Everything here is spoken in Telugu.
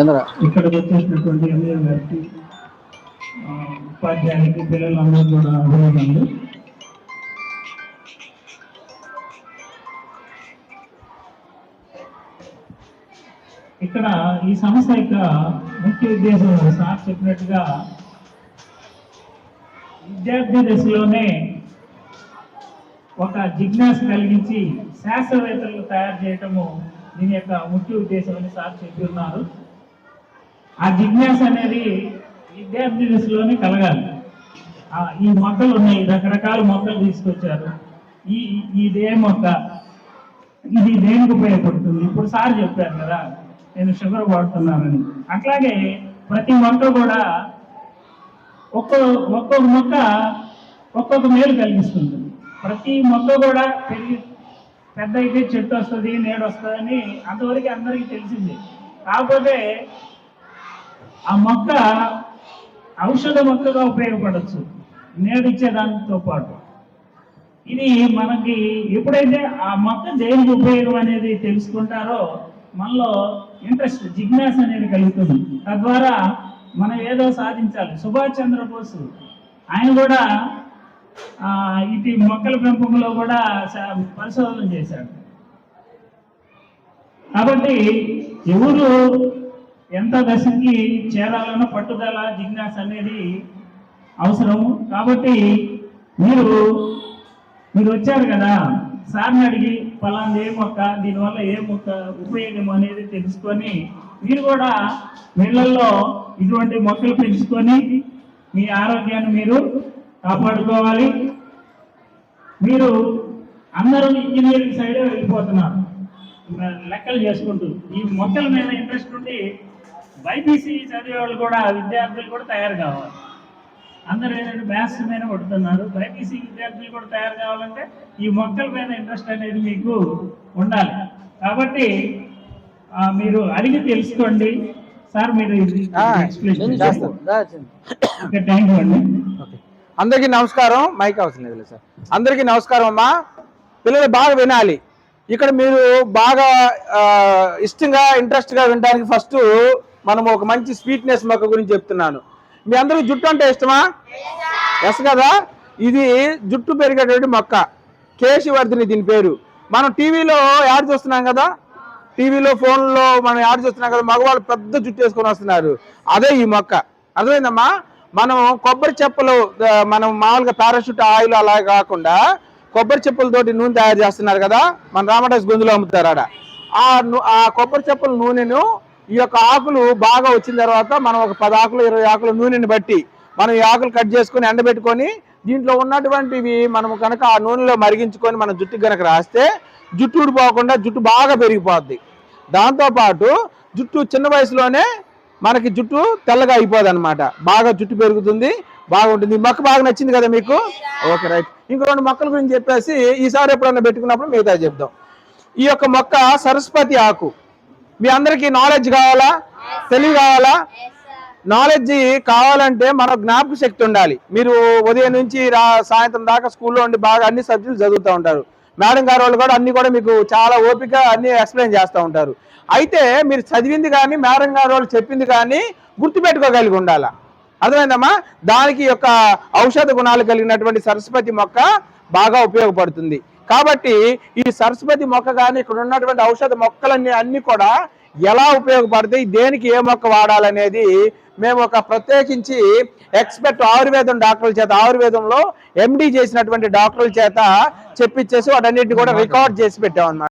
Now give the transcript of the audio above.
ఇక్కడికి వచ్చేసినటువంటి ఎంఏ గారికి ఉపాధ్యాయులకి పిల్లలందరూ కూడా అభినందనలు. ఇక్కడ ఈ సంస్థ యొక్క ముఖ్య ఉద్దేశం సార్ చెప్పినట్టుగా విద్యార్థి దశలోనే ఒక జిజ్ఞాస కలిగించి శాస్త్రవేత్తలను తయారు చేయటము దీని యొక్క ముఖ్య ఉద్దేశం అని సార్ చెప్పి ఉన్నారు. ఆ జిజ్ఞాస అనేది విద్యార్థి దశలోనే కలగాలి. ఈ మొక్కలు ఉన్నాయి, రకరకాల మొక్కలు తీసుకొచ్చారు. ఇదే మొక్క ఇది దేనికి ఉపయోగపడుతుంది? ఇప్పుడు సార్ చెప్పారు కదా నేను షుగర్ వాడుతున్నానని. అట్లాగే ప్రతి మొక్క కూడా ఒక్కొక్క మొక్క ఒక్కొక్క మేలు కలిగిస్తుంది. ప్రతి మొక్క కూడా పెరిగి పెద్ద అయితే చెట్టు వస్తుంది, నీడ వస్తుందని అంతవరకు అందరికీ తెలిసింది. కాకపోతే ఆ మొక్క ఔషధ మొక్కగా ఉపయోగపడవచ్చు నేడిచ్చే దానితో పాటు. ఇది మనకి ఎప్పుడైతే ఆ మొక్క దేనికి ఉపయోగం అనేది తెలుసుకుంటారో మనలో ఇంట్రెస్ట్ జిజ్ఞాస అనేది కలుగుతుంది. తద్వారా మనం ఏదో సాధించాలి. సుభాష్ చంద్రబోస్ ఆయన కూడా ఇటు మొక్కల పెంపకంలో కూడా పరిశోధన చేశాడు. కాబట్టి ఎవరు ఎంత దశకి చేరాలన్న పట్టుదల జిజ్ఞాస అనేది అవసరము. కాబట్టి మీరు వచ్చారు కదా, సార్ని అడిగి పలాంది ఏ మొక్క, దీనివల్ల ఏ మొక్క ఉపయోగం అనేది తెలుసుకొని మీరు కూడా నీళ్ళల్లో ఇటువంటి మొక్కలు పెంచుకొని మీ ఆరోగ్యాన్ని మీరు కాపాడుకోవాలి. మీరు అందరూ ఇంజనీరింగ్ సైడే వెళ్ళిపోతున్నారు లెక్కలు చేసుకుంటూ. ఈ మొక్కల మీద ఇంట్రెస్ట్ ఉండి బైపీసీ చదివే వాళ్ళు కూడా విద్యార్థులు కూడా తయారు కావాలి. అందరూ ఏంటంటే మ్యాథ్స్ మీద పడుతున్నారు. బైపీసీ విద్యార్థులు కూడా తయారు కావాలంటే ఈ మొక్కల మీద ఇంట్రెస్ట్ అనేది మీకు ఉండాలి. కాబట్టి మీరు అడిగి తెలుసుకోండి. సార్ మీరు థ్యాంక్ యూ అండి. అందరికీ నమస్కారం. మైక్ అవసరం లేదు సార్. అందరికీ నమస్కారం అమ్మా. పిల్లలు బాగా వినాలి. ఇక్కడ మీరు బాగా ఇష్టంగా ఇంట్రెస్ట్గా వినడానికి ఫస్ట్ మనం ఒక మంచి స్వీట్నెస్ మొక్క గురించి చెప్తున్నాను. మీ అందరికీ జుట్టు అంటే ఇష్టమా? ఎస్ కదా. ఇది జుట్టు పెరిగేటువంటి మొక్క, కేశవర్ధిని దీని పేరు. మనం టీవీలో యాడ్ చూస్తున్నాం కదా, టీవీలో ఫోన్లో మనం యాడ్ చూస్తున్నాం కదా, మగవాళ్ళు పెద్ద జుట్టు వేసుకొని వస్తున్నారు. అదే ఈ మొక్క. అర్థమైందమ్మా? మనం కొబ్బరి చెప్పులు, మనం మామూలుగా పారాషూట్ ఆయిల్ అలా కాకుండా కొబ్బరి చెప్పులతోటి నూనె తయారు చేస్తున్నారు కదా, మన రామదాస్ గొంతులో అమ్ముతారు ఆడ. ఆ కొబ్బరి చెప్పుల నూనెను ఈ యొక్క ఆకులు బాగా వచ్చిన తర్వాత మనం ఒక 10 ఆకులు 20 ఆకులు నూనెని బట్టి మనం ఈ ఆకులు కట్ చేసుకొని ఎండబెట్టుకొని దీంట్లో ఉన్నటువంటివి మనం కనుక ఆ నూనెలో మరిగించుకొని మన జుట్టుకి కనుక రాస్తే జుట్టు ఊడిపోకుండా జుట్టు బాగా పెరిగిపోద్ది. దాంతోపాటు జుట్టు చిన్న వయసులోనే మనకి జుట్టు తెల్లగా అయిపోద్ది అనమాట. బాగా జుట్టు పెరుగుతుంది, బాగుంటుంది. ఈ మొక్క బాగా నచ్చింది కదా మీకు? Okay, right. ఇంకో 2 మొక్కల గురించి చెప్పేసి ఈసారి ఎప్పుడన్నా పెట్టుకున్నప్పుడు మిగతా చెప్దాం. ఈ యొక్క మొక్క సరస్వతి ఆకు. మీ అందరికీ నాలెడ్జ్ కావాలా? తెలివి కావాలా? నాలెడ్జ్ కావాలంటే మన జ్ఞాపక శక్తి ఉండాలి. మీరు ఉదయం నుంచి సాయంత్రం దాకా స్కూల్లో ఉండి బాగా అన్ని సబ్జెక్టులు చదువుతూ ఉంటారు. మేడం గారు వాళ్ళు కూడా అన్ని కూడా మీకు చాలా ఓపిక అన్ని ఎక్స్ప్లెయిన్ చేస్తూ ఉంటారు. అయితే మీరు చదివింది కానీ మేడం గారు వాళ్ళు చెప్పింది కానీ గుర్తుపెట్టుకోగలిగి ఉండాలా. అర్థమైందమ్మా? దానికి యొక్క ఔషధ గుణాలు కలిగినటువంటి సరస్వతి మొక్క బాగా ఉపయోగపడుతుంది. కాబట్టి ఈ సరస్వతి మొక్క కానీ ఇక్కడ ఉన్నటువంటి ఔషధ మొక్కలన్నీ అన్ని కూడా ఎలా ఉపయోగపడతాయి, దేనికి ఏ మొక్క వాడాలనేది మేము ఒక ప్రత్యేకించి ఎక్స్పర్ట్ ఆయుర్వేదం డాక్టర్ల చేత, ఆయుర్వేదంలో ఎండి చేసినటువంటి డాక్టర్ల చేత చెప్పించేసి వాటన్నిటిని కూడా రికార్డ్ చేసి పెట్టామన్నమాట.